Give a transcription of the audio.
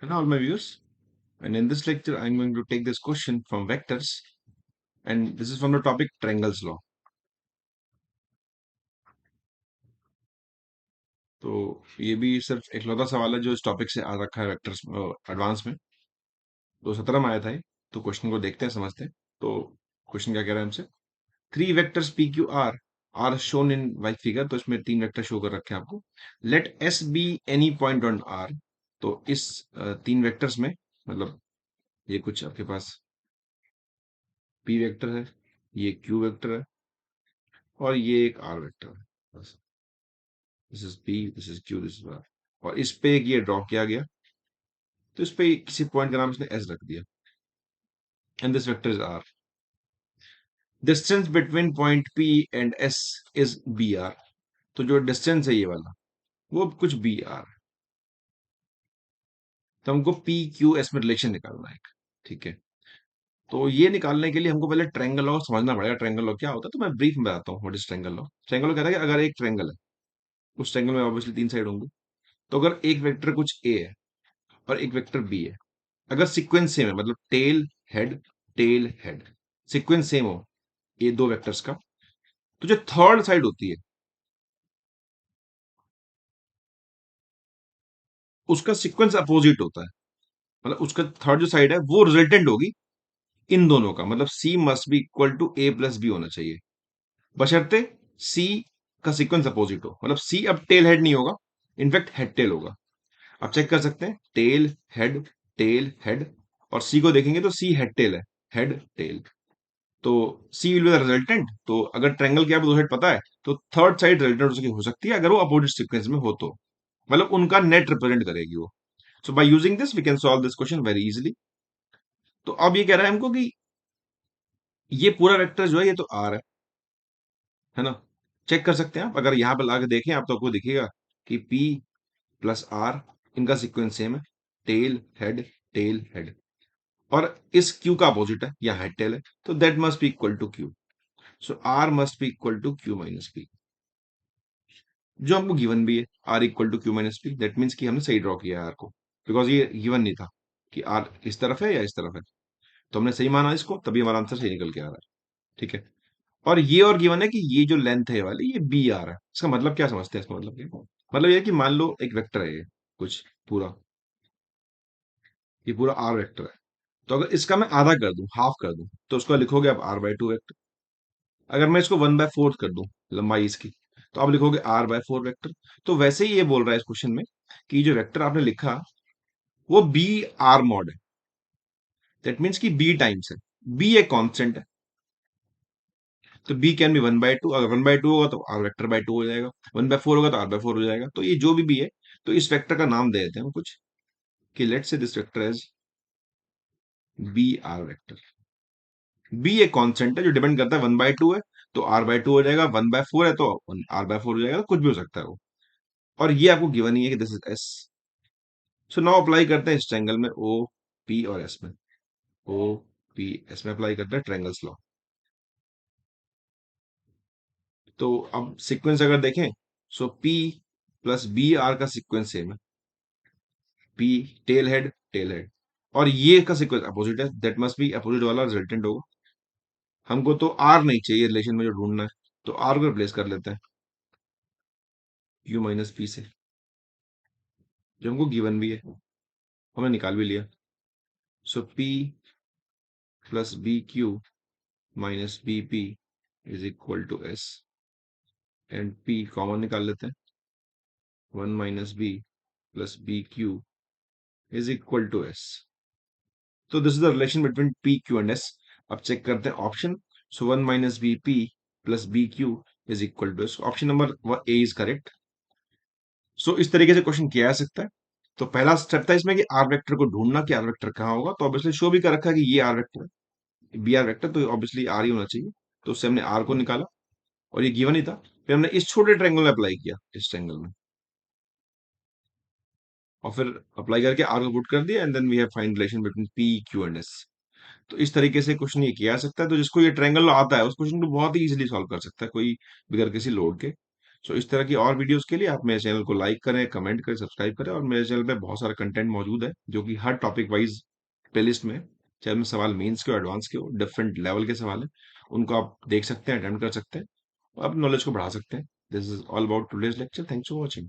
Hello, all my viewers. And in this lecture, I'm going to take this question from vectors, and this is from the topic triangles law. तो ये भी सिर्फ इकलौता सवाल है जो इस टॉपिक से आ रखा है वेक्टर्स एडवांस में। तो 17 में आया था ये। तो क्वेश्चन को देखते हैं, समझते हैं। तो क्वेश्चन क्या कह रहा है हमसे? Three vectors P Q R shown in y figure. तो इसमें तीन वेक्टर शो कर रखे हैं आपको। Let S be any point on R. तो इस तीन वेक्टर्स में, मतलब ये कुछ आपके पास पी वेक्टर है, ये क्यू वेक्टर है, और ये एक आर वेक्टर है। बस, this is P, this is Q, this is R. और इस पे एक ये ड्रॉ किया गया। तो इस पे किसी पॉइंट का नाम इसने एस रख दिया, and this vector is R. Distance between point P and S is B R. तो जो डिस्टेंस है ये वाला, वो कुछ बी आर। तो हमको पी क्यू एस में रिलेशन निकालना है, ठीक है। तो ये निकालने के लिए हमको पहले ट्रायंगल लॉ समझना पड़ेगा। ट्रायंगल लॉ क्या होता है, तो मैं ब्रीफ में बताता हूँ what is triangle law. Triangle law कहता है कि अगर एक ट्रायंगल है, उस ट्रायंगल में ऑब्वियसली तीन साइड होंगे। तो अगर एक वेक्टर कुछ ए है और एक वेक्टर बी है, अगर सीक्वेंस सेम है, मतलब टेल हेड सीक्वेंस सेम हो ये दो वेक्टर्स का, तो जो थर्ड साइड होती है उसका सीक्वेंस अपोजिट होता है। मतलब उसका थर्ड जो साइड है वो रिजल्टेंट होगी इन दोनों का। मतलब C must be equal to A plus B होना चाहिए, बशर्ते सी का सीक्वेंस अपोजिट हो। मतलब सी अब टेल हेड नहीं होगा, इनफैक्ट हेड टेल होगा। आप चेक कर सकते हैं, टेल हेड, और सी को देखेंगे तो सी हेड टेल है, हेड टेल। तो सी विल बी द रिजल्टेंट। तो अगर ट्रायंगल की आपको दो साइड पता है, तो थर्ड साइड रिजल्टेंट उसकी हो सकती है अगर वो अपोजिट सीक्वेंस में हो तो। मतलब उनका नेट रिप्रेजेंट करेगी वो। So by using this we can solve this question very easily. तो अब ये कह रहा है हमको कि ये पूरा वेक्टर जो है ये तो आर है ना। चेक कर सकते हैं आप, अगर यहां पर लाके देखें आप तो आपको दिखेगा कि पी प्लस आर, इनका सीक्वेंस सेम है, टेल हेड टेल हेड। और इस क्यू का अपोजिट है, यहाँ हेड टेल है, तो that must be equal to Q. So R must be equal to Q minus P, जो हमको गिवन भी है। R equal to Q minus P, that means कि हमने सही ड्रॉ किया है आर को, बिकॉज ये गिवन नहीं था कि आर इस तरफ है या इस तरफ है। तो हमने सही माना इसको, तभी हमारा आंसर सही निकल के आ रहा है, ठीक है। और ये और गिवन है कि ये जो लेंथ है वाली ये बी आर है। इसका मतलब क्या समझते हैं? इसका मतलब क्या, मतलब ये है कि मान लो एक वेक्टर है ये कुछ पूरा, ये पूरा आर वेक्टर है। तो अगर इसका मैं आधा कर दूं, हाफ कर दूं, तो उसको लिखोगे आप आर बाय टू वेक्टर। अगर मैं इसको वन बाय फोर्थ कर दूं, लंबाई इसकी, तो आप लिखोगे आर बाय फोर वेक्टर। तो वैसे ही ये बोल रहा है इस क्वेश्चन में कि जो वेक्टर आपने लिखा वो बी आर मॉड है। दैट मीन्स कि बी टाइम्स है, बी एक कांस्टेंट है। तो B can be one by two. अगर वन बाय टू होगा तो आर वेक्टर बाय टू हो जाएगा, वन बाय फोर होगा तो आर बाय फोर हो जाएगा। तो ये जो भी है, तो इस वेक्टर का नाम दे देते हैं हम कुछ, कि let's say this vector as B R vector. B एक कांस्टेंट है जो डिपेंड करता है, वन बाय टू है तो आर बाय टू हो जाएगा, वन बाय फोर है तो आर बाय फोर हो जाएगा, कुछ भी हो सकता है वो। और ये आपको गिवन ही है कि this is S. So now apply करते हैं इस ट्रायंगल में, ओ पी और एस में। ओ पी एस में अप्लाई करते हैं ट्रायंगल्स लॉ। तो अब सीक्वेंस अगर देखें, सो पी प्लस बी आर का सीक्वेंस सेम है, पी टेल हेड, और ये का सीक्वेंस अपोजिट है, दैट मस्ट बी अपोजिट वाला रिजल्टेंट होगा। हमको तो आर नहीं चाहिए रिलेशन में जो ढूंढना है, तो आर को रिप्लेस कर लेते हैं क्यू माइनस पी से, जो हमको गिवन भी है, हमने निकाल भी लिया। So P plus B Q minus B P is equal to S, and P common निकाल लेते हैं, one minus B plus B Q is equal to S. तो this is the relation between P Q and S. अब check करते हैं option. So one minus B P plus B Q is equal to S. Option number A is correct. So इस तरीके से question किया जा सकता है। तो पहला स्टेप था इसमें कि आर वेक्टर को ढूंढना कि आर वेक्टर कहाँ होगा। तो ऑब्वियसली शो भी कर रखा है कि ये आर वेक्टर है, बी आर वेक्टर, तो ऑब्वियसली आर ही होना चाहिए। तो उससे हमने आर को निकाला, और ये गिवन ही था। फिर हमने इस छोटे ट्रायंगल में अप्लाई किया, इस ट्रायंगल में, और फिर अप्लाई करके आर को पुट कर दिया, and then we have find relation between P Q and S. तो इस तरीके से क्वेश्चन ये किया जा सकता है। तो जिसको ये ट्रायंगल आता है उस क्वेश्चन को बहुत ही इजीली सॉल्व कर सकता है कोई, बगैर किसी लोड के। सो इस तरह की और वीडियोस के लिए आप मेरे चैनल को लाइक करें, कमेंट करें, सब्सक्राइब करें, और मेरे चैनल पे बहुत सारा कंटेंट मौजूद है जो कि हर टॉपिक वाइज प्लेलिस्ट में, चाहे उनमें सवाल मेंस के हो, एडवांस के हो, डिफरेंट लेवल के सवाल है, उनको आप देख सकते हैं, अटेम्प्ट कर सकते हैं, आप नॉलेज को बढ़ा सकते हैं। This is all about today's lecture. Thanks for watching.